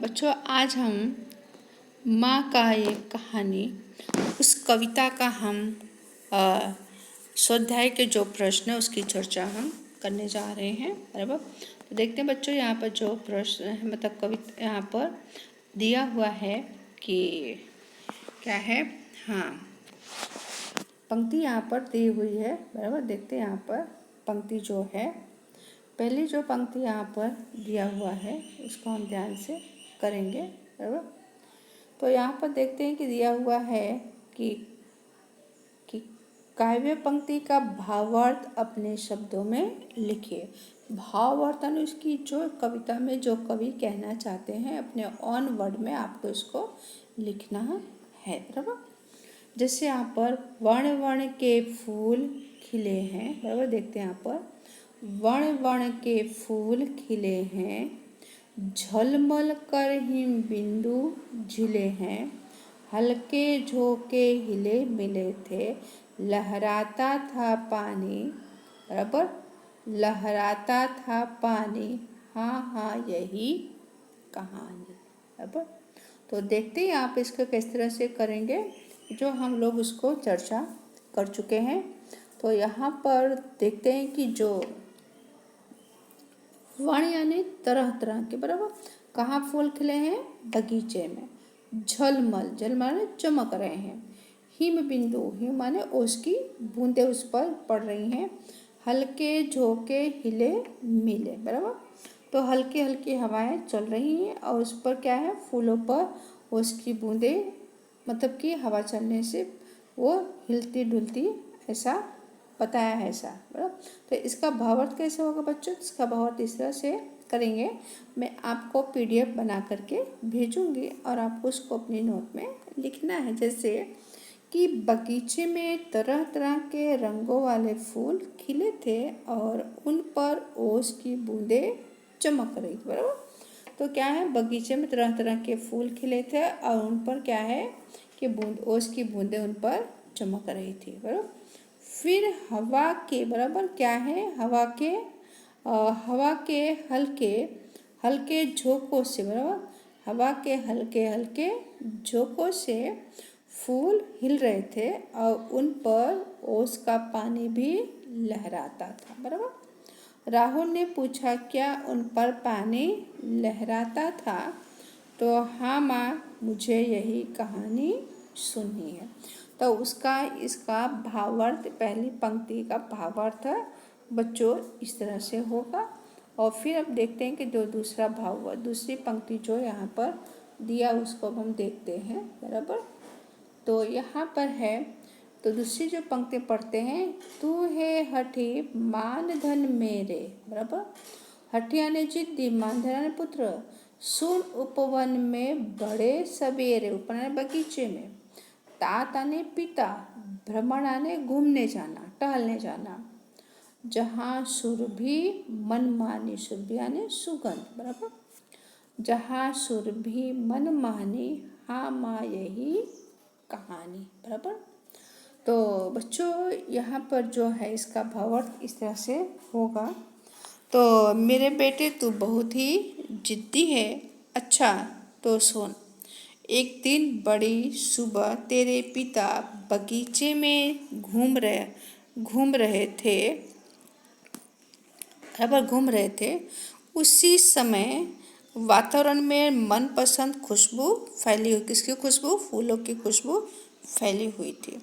बच्चों आज हम माँ का एक कहानी उस कविता का हम स्वाध्याय के जो प्रश्न है उसकी चर्चा हम करने जा रहे हैं। बराबर। तो देखते हैं बच्चों यहाँ पर जो प्रश्न है मतलब कविता यहाँ पर दिया हुआ है कि क्या है। हाँ, पंक्ति यहाँ पर दी हुई है। बराबर। देखते हैं यहाँ पर पंक्ति जो है, पहली जो पंक्ति यहाँ पर दिया हुआ है उसको हम ध्यान से करेंगे। बराबर। तो यहाँ पर देखते हैं कि दिया हुआ है कि काव्य पंक्ति का भावार्थ अपने शब्दों में लिखिए। भावार्थ उसकी जो कविता में जो कवि कहना चाहते हैं अपने ऑन वर्ड में आपको इसको लिखना है। बराबर। जैसे यहाँ पर वर्ण वर्ण के फूल खिले हैं। बराबर। देखते हैं यहाँ पर वर्ण वर्ण के फूल खिले हैं, झलमल कर हिम बिंदु झिले हैं, हल्के झोंके हिले मिले थे, लहराता था पानी। बराबर। लहराता था पानी, हाँ हाँ यही कहानी। बराबर। तो देखते हैं आप इसको किस तरह से करेंगे जो हम लोग उसको चर्चा कर चुके हैं। तो यहाँ पर देखते हैं कि जो वर्ण यानी तरह तरह के। बराबर। कहाँ फूल खिले हैं? बगीचे में। झलमल, जल माने चमक रहे हैं। हिम बिंदु, हिम माने ओस की बूंदें उस पर पड़ रही हैं। हल्के झोंके हिले मिले। बराबर। तो हल्की हल्की हवाएं चल रही हैं और उस पर क्या है, फूलों पर ओस की बूंदें, मतलब कि हवा चलने से वो हिलती डुलती, ऐसा बताया है ऐसा। बराबर। तो इसका भावार्थ कैसे होगा बच्चों? इसका भावार्थ इस तरह से करेंगे। मैं आपको पीडीएफ बना करके भेजूंगी और आपको उसको अपनी नोट में लिखना है। जैसे कि बगीचे में तरह तरह के रंगों वाले फूल खिले थे और उन पर ओस की बूंदें चमक रही थी। बराबर। तो क्या है, बगीचे में तरह तरह के फूल खिले थे और उन पर क्या है कि ओस की बूंदें उन पर चमक रही थी। बराबर। फिर हवा के, बराबर क्या है, हवा के हल्के हल्के झोंकों से, बराबर हवा के हल्के हल्के झोंकों से फूल हिल रहे थे और उन पर ओस का पानी भी लहराता था। बराबर। राहुल ने पूछा क्या उन पर पानी लहराता था? तो हाँ माँ, मुझे यही कहानी सुननी है। तो इसका भावार्थ, पहली पंक्ति का भावार्थ बच्चों इस तरह से होगा। और फिर अब देखते हैं कि जो दूसरा भाव, दूसरी पंक्ति जो यहाँ पर दिया उसको हम देखते हैं। बराबर। तो यहाँ पर है, तो दूसरी जो पंक्ति पढ़ते हैं, तू है हठी मान धन मेरे। बराबर। हठी यानी जिद्दी, मान धन यानी पुत्र। सुन उपवन में बड़े सवेरे, उपवन यानी बगीचे में। तात आने पिता, भ्रमण आने घूमने जाना, टहलने जाना। जहाँ सुरभि मनमानी, सुरभि यानी सुगंध। बराबर। जहाँ सुरभि मनमानी, हाँ माँ यही कहानी। बराबर। तो बच्चों यहाँ पर जो है इसका भावार्थ इस तरह से होगा। तो मेरे बेटे तू बहुत ही जिद्दी है, अच्छा तो सुन। एक दिन बड़ी सुबह तेरे पिता बगीचे में घूम रहे थे। घूम रहे थे। उसी समय वातावरण में मनपसंद खुशबू फैली हुई, किसकी खुशबू? फूलों की खुशबू फैली हुई थी।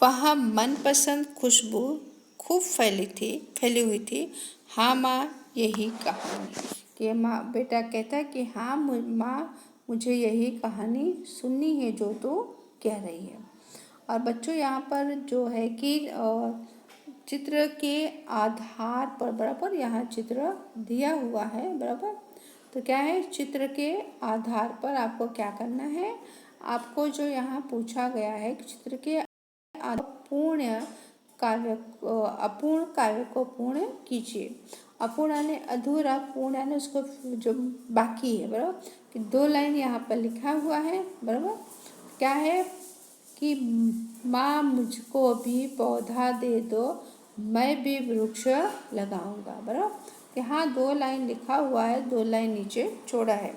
वहाँ मनपसंद खुशबू खूब फैली हुई थी। हाँ माँ यही कहानी। कि माँ, बेटा कहता है कि हाँ माँ, मुझे यही कहानी सुननी है जो तू कह रही है। और बच्चों यहाँ पर जो है कि चित्र के आधार पर, बराबर यहाँ चित्र दिया हुआ है। बराबर। तो क्या है, चित्र के आधार पर आपको क्या करना है, आपको जो यहाँ पूछा गया है कि चित्र के अपूर्ण काव्य को पूर्ण कीजिए। अपूर्ण यानी अधूरा, पूर्ण यानी उसको जो बाकी है। बराबर। कि 2 लाइन यहाँ पर लिखा हुआ है। बराबर। क्या है कि माँ मुझको भी पौधा दे दो, मैं भी वृक्ष लगाऊंगा। बराबर। यहाँ 2 लाइन लिखा हुआ है, 2 लाइन नीचे छोड़ा है।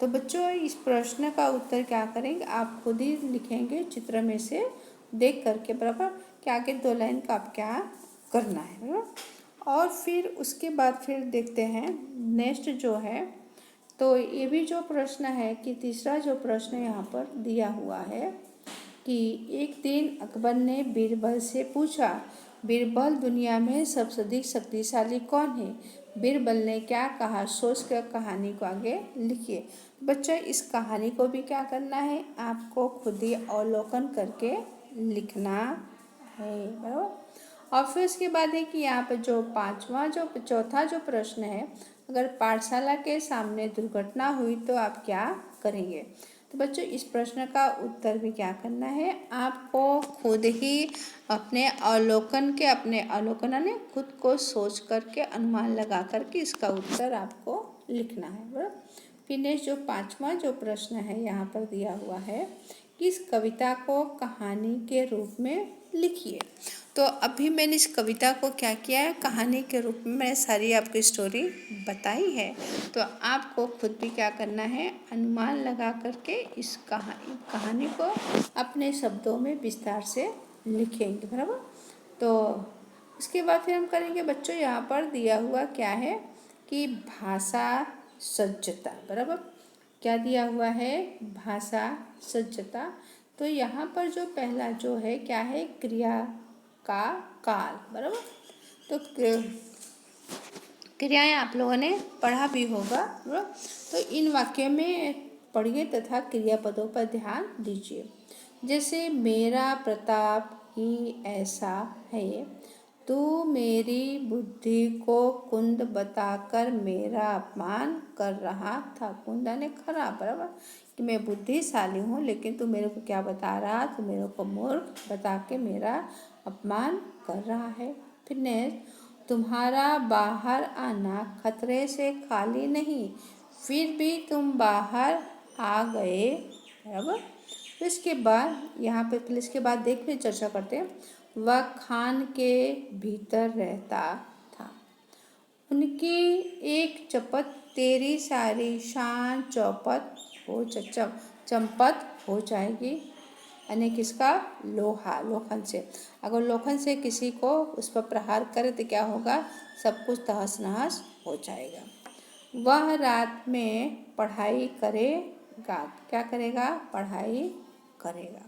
तो बच्चों इस प्रश्न का उत्तर क्या करेंगे, आप खुद ही लिखेंगे चित्र में से देख करके, बराबर, कि आगे 2 लाइन का आप क्या करना है, बराबर। और फिर उसके बाद फिर देखते हैं नेक्स्ट जो है, तो ये भी जो प्रश्न है कि तीसरा जो प्रश्न यहाँ पर दिया हुआ है कि एक दिन अकबर ने बीरबल से पूछा, बीरबल दुनिया में सबसे अधिक शक्तिशाली कौन है। बीरबल ने क्या कहा, सोच कर कहानी को आगे लिखिए। बच्चों इस कहानी को भी क्या करना है, आपको खुद ही अवलोकन करके लिखना है, बराबर। और फिर उसके बाद है कि यहाँ पर जो चौथा जो प्रश्न है, अगर पाठशाला के सामने दुर्घटना हुई तो आप क्या करेंगे। तो बच्चों इस प्रश्न का उत्तर भी क्या करना है, आपको खुद ही अपने अवलोकन ने खुद को सोच करके अनुमान लगा करके इसका उत्तर आपको लिखना है, बराबर। फिर नेक्स्ट जो 5वां जो प्रश्न है यहाँ पर दिया हुआ है कि इस कविता को कहानी के रूप में लिखिए। तो अभी मैंने इस कविता को क्या किया है, कहानी के रूप में मैंने सारी आपकी स्टोरी बताई है। तो आपको खुद भी क्या करना है, अनुमान लगा करके इस कहानी को अपने शब्दों में विस्तार से लिखेंगे, बराबर। तो उसके बाद फिर हम करेंगे बच्चों, यहाँ पर दिया हुआ क्या है कि भाषा सज्जता, बराबर। क्या दिया हुआ है, भाषा सज्जता। तो यहाँ पर जो पहला जो है क्या है, क्रिया का काल, बराबर। तो क्रियाएं आप लोगों ने पढ़ा भी होगा, बराबर। तो इन वाक्यों में पढ़िए तथा क्रियापदों पर ध्यान दीजिए। जैसे मेरा प्रताप ही ऐसा है, तू मेरी बुद्धि को कुंद बताकर मेरा अपमान कर रहा था। कुंद ने खराब, बराबर, कि मैं बुद्धिशाली हूँ लेकिन तू मेरे को क्या बता रहा, तू मेरे को मूर्ख बता के मेरा अपमान कर रहा है। फिर नेक्स्ट, तुम्हारा बाहर आना खतरे से खाली नहीं, फिर भी तुम बाहर आ गए, बराबर। तो इसके बाद यहाँ पे फिर इसके बाद देखिए चर्चा करते हैं। वह खान के भीतर रहता था, उनकी एक चपत तेरी सारी शान चौपट हो चंपत हो जाएगी। यानी किसका, लोखन से। अगर लोखन से किसी को उस पर प्रहार करे तो क्या होगा, सब कुछ तहस नहस हो जाएगा। वह रात में पढ़ाई करेगा, क्या करेगा, पढ़ाई करेगा।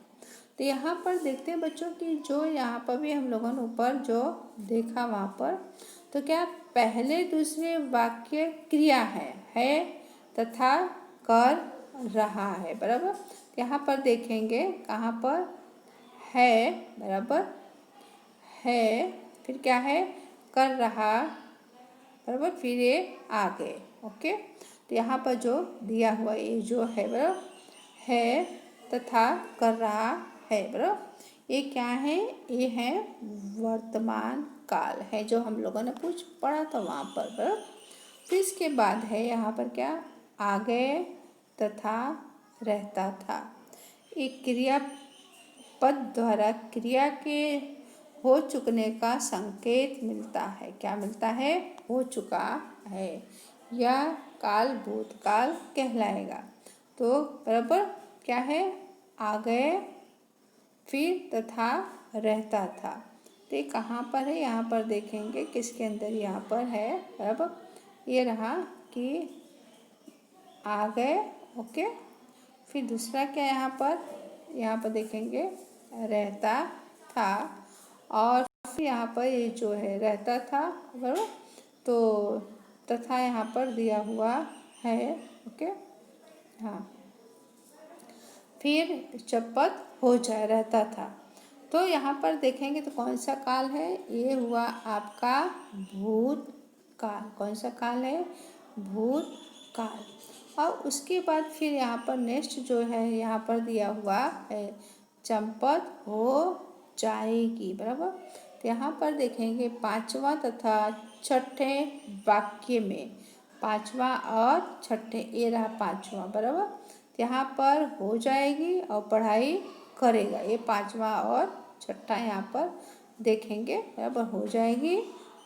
तो यहाँ पर देखते हैं बच्चों कि जो यहाँ पर भी हम लोगों ने ऊपर जो देखा वहाँ पर, तो क्या पहले दूसरे वाक्य क्रिया है तथा कर रहा है, बराबर। यहाँ पर देखेंगे कहाँ पर है, बराबर, है, फिर क्या है, कर रहा, बराबर, फिर ये आगे, ओके। तो यहाँ पर जो दिया हुआ ये जो है, बराबर, है तथा कर रहा है, बराबर, ये क्या है, ये है वर्तमान काल है, जो हम लोगों ने कुछ पढ़ा था वहाँ पर, बराबर। फिर इसके बाद है यहाँ पर क्या, आगे तथा रहता था। एक क्रियापद द्वारा क्रिया के हो चुकने का संकेत मिलता है, क्या मिलता है, हो चुका है, या काल भूतकाल कहलाएगा। तो बराबर क्या है, आ गए, फिर तथा रहता था। तो ये कहाँ पर है, यहाँ पर देखेंगे किसके अंदर, यहाँ पर है, बराबर, ये रहा कि आ गए, ओके। फिर दूसरा क्या यहाँ पर देखेंगे रहता था, और फिर यहाँ पर ये जो है रहता था, बराबर, तो तथा यहाँ पर दिया हुआ है, ओके, हाँ। फिर चपत हो जाए, रहता था। तो यहाँ पर देखेंगे तो कौन सा काल है, ये हुआ आपका भूतकाल। कौन सा काल है, भूतकाल। और उसके बाद फिर यहाँ पर नेक्स्ट जो है यहाँ पर दिया हुआ है, चंपत हो जाएगी, बराबर। तो यहाँ पर देखेंगे 5वां तथा 6ठे वाक्य में, 5वां और 6ठे, ये रहा 5वां, बराबर। तो यहाँ पर हो जाएगी और पढ़ाई करेगा, ये 5वां और 6ठा यहाँ पर देखेंगे, बराबर, हो जाएगी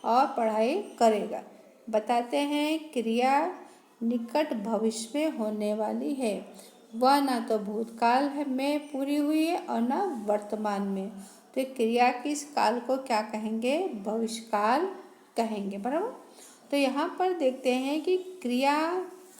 और पढ़ाई करेगा। बताते हैं क्रिया निकट भविष्य में होने वाली है। वह ना तो भूतकाल में पूरी हुई है और ना वर्तमान में। तो एक क्रिया की इस काल को क्या कहेंगे? भविष्य काल कहेंगे, बराबर। तो यहाँ पर देखते हैं कि क्रिया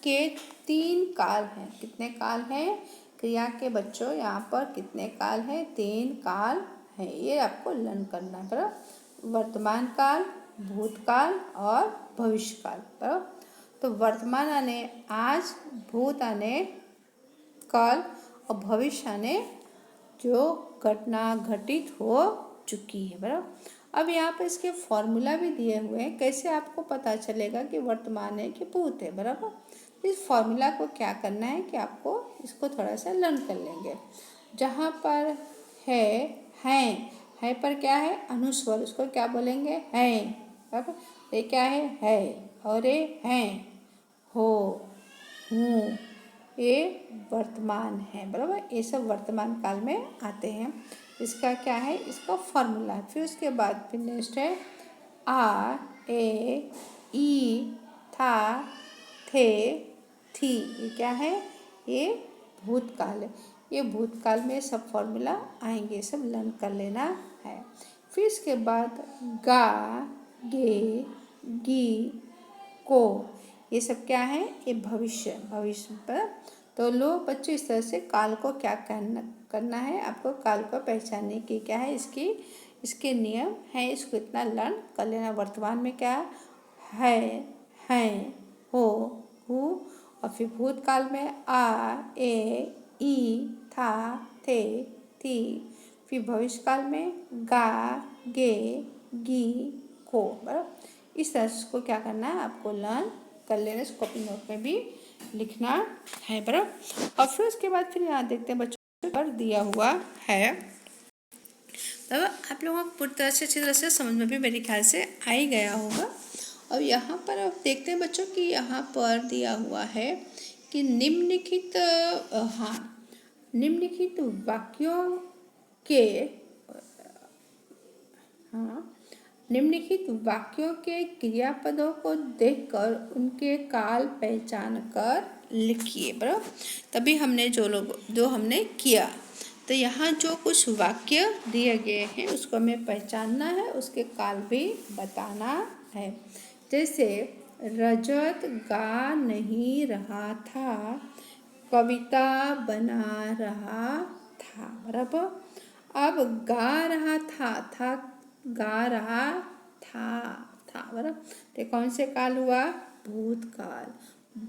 के 3 काल हैं। कितने काल हैं क्रिया के बच्चों? यहाँ पर कितने काल हैं? 3 काल हैं। ये आपको लर्न करना है, बराबर। वर्तमान काल, भूतकाल और भविष्य काल, बराबर। तो वर्तमान आने आज, भूत आने कल और भविष्य आने जो घटना घटित हो चुकी है, बराबर। अब यहाँ पर इसके फॉर्मूला भी दिए हुए हैं, कैसे आपको पता चलेगा कि वर्तमान है कि भूत है, बराबर। इस फॉर्मूला को क्या करना है कि आपको इसको थोड़ा सा लर्न कर लेंगे। जहाँ पर है पर क्या है? अनुस्वर, उसको क्या बोलेंगे? है, बराबर। ये क्या है? और ये हैं, हो, हूँ, ये वर्तमान है, बराबर। ये सब वर्तमान काल में आते हैं। इसका क्या है? इसका फॉर्मूला। फिर उसके बाद फिर नेक्स्ट है आ, ए, ई, था, थे, थी। ये क्या है? ये भूतकाल है। ये भूतकाल में सब फॉर्मूला आएंगे, सब लर्न कर लेना है। फिर इसके बाद गा, गे, गी, को, ये सब क्या है? ये भविष्य पर। तो लो बच्चों, इस तरह से काल को क्या करना है आपको? काल को पहचानने की क्या है इसके नियम हैं। इसको इतना लर्न कर लेना। वर्तमान में क्या है? हैं, हो, हूँ। और फिर भूतकाल में आ, ए, ई, था, थे, थी। फिर भविष्य काल में गा, गे, गी, को, बराबर। इस तरह से क्या करना है आपको? लर्न कर लेना। इसको कॉपी नोट में भी लिखना है, बराबर। और फिर उसके बाद फिर यहाँ देखते हैं बच्चों पर दिया हुआ है। तो आप लोगों को पूरी तरह से अच्छी तरह से समझ में भी मेरे ख्याल से आ ही गया होगा। अब यहाँ पर आप देखते हैं बच्चों कि यहाँ पर दिया हुआ है कि निम्नलिखित निम्नलिखित वाक्यों के निम्नलिखित वाक्यों के क्रियापदों को देखकर उनके काल पहचान कर लिखिए, बराबर। तभी हमने जो हमने किया। तो यहाँ जो कुछ वाक्य दिए गए हैं उसको हमें पहचानना है, उसके काल भी बताना है। जैसे रजत गा नहीं रहा था, कविता बना रहा था, बराबर। अब गा रहा था गा रहा था, बराबर। तो कौन से काल हुआ? भूतकाल।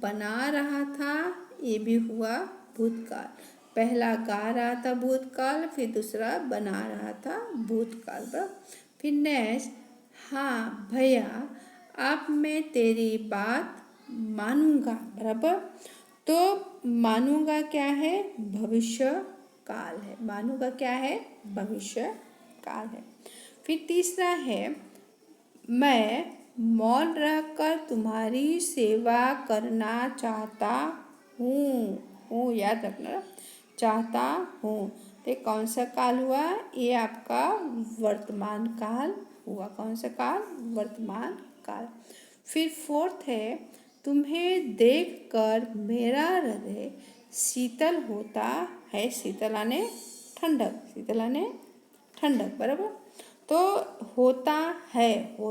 बना रहा था, ये भी हुआ भूतकाल। पहला गा रहा था भूतकाल, फिर दूसरा बना रहा था भूतकाल, बराबर। फिर नेक्स्ट, हाँ भैया अब मैं तेरी बात मानूंगा, बराबर। तो मानूंगा क्या है? भविष्य काल है। मानूंगा क्या है? भविष्य काल है। फिर तीसरा है, मैं मौन रहकर तुम्हारी सेवा करना चाहता हूँ, याद रखना, चाहता हूँ। तो कौन सा काल हुआ? ये आपका वर्तमान काल हुआ। कौन सा काल? वर्तमान काल। फिर फोर्थ है, तुम्हें देखकर मेरा हृदय शीतल होता है। शीतल आने ठंडक, शीतल आने ठंडक, बराबर। तो होता है तो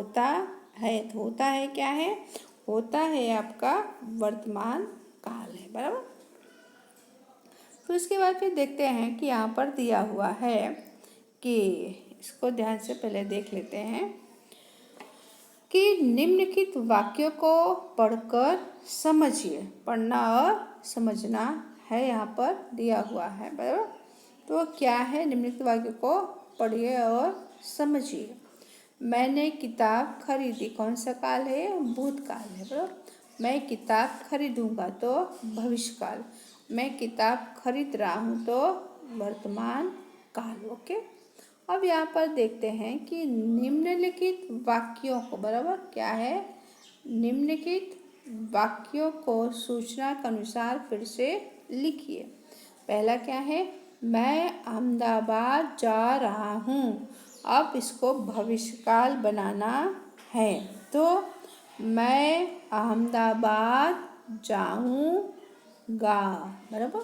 होता है क्या है? होता है आपका वर्तमान काल है, बराबर। तो इसके बाद फिर देखते हैं कि यहाँ पर दिया हुआ है कि इसको ध्यान से पहले देख लेते हैं कि निम्नलिखित वाक्यों को पढ़कर समझिए। पढ़ना और समझना है, यहाँ पर दिया हुआ है, बराबर। तो क्या है? निम्नलिखित वाक्य को पढ़िए और समझिए। मैंने किताब खरीदी, कौन सा काल है? भूतकाल है, बराबर। मैं किताब खरीदूंगा तो भविष्यकाल। मैं किताब खरीद रहा हूँ तो वर्तमान काल, ओके। अब यहाँ पर देखते हैं कि निम्नलिखित वाक्यों को, बराबर, क्या है? निम्नलिखित वाक्यों को सूचना के अनुसार फिर से लिखिए। पहला क्या है? मैं अहमदाबाद जा रहा हूँ। अब इसको भविष्यकाल बनाना है। तो मैं अहमदाबाद जाऊंगा। बराबर।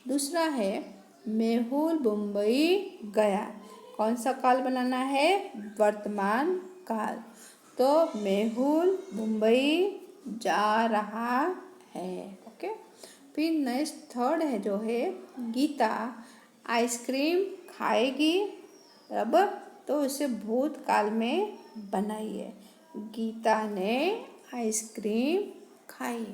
दूसरा है मेहुल मुंबई गया। कौन सा काल बनाना है? वर्तमान काल। तो मेहुल मुंबई जा रहा है। ओके। फिर नेक्स्ट थर्ड है जो है गीता आइसक्रीम खाएगी। बराबर। तो उसे भूतकाल में बनाइए। गीता ने आइसक्रीम खाई।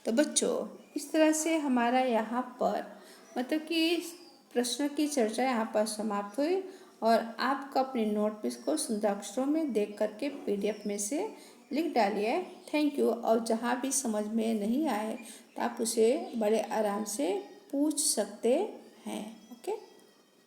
तो बच्चों इस तरह से हमारा यहाँ पर मतलब कि प्रश्नों की चर्चा यहाँ पर समाप्त हुई और आपका अपने नोटबुक को सुंदर अक्षरों में देख करके PDF में से लिख डालिए। Thank you. और जहाँ भी समझ में नहीं आए तो आप उसे बड़े आराम से पूछ सकते हैं।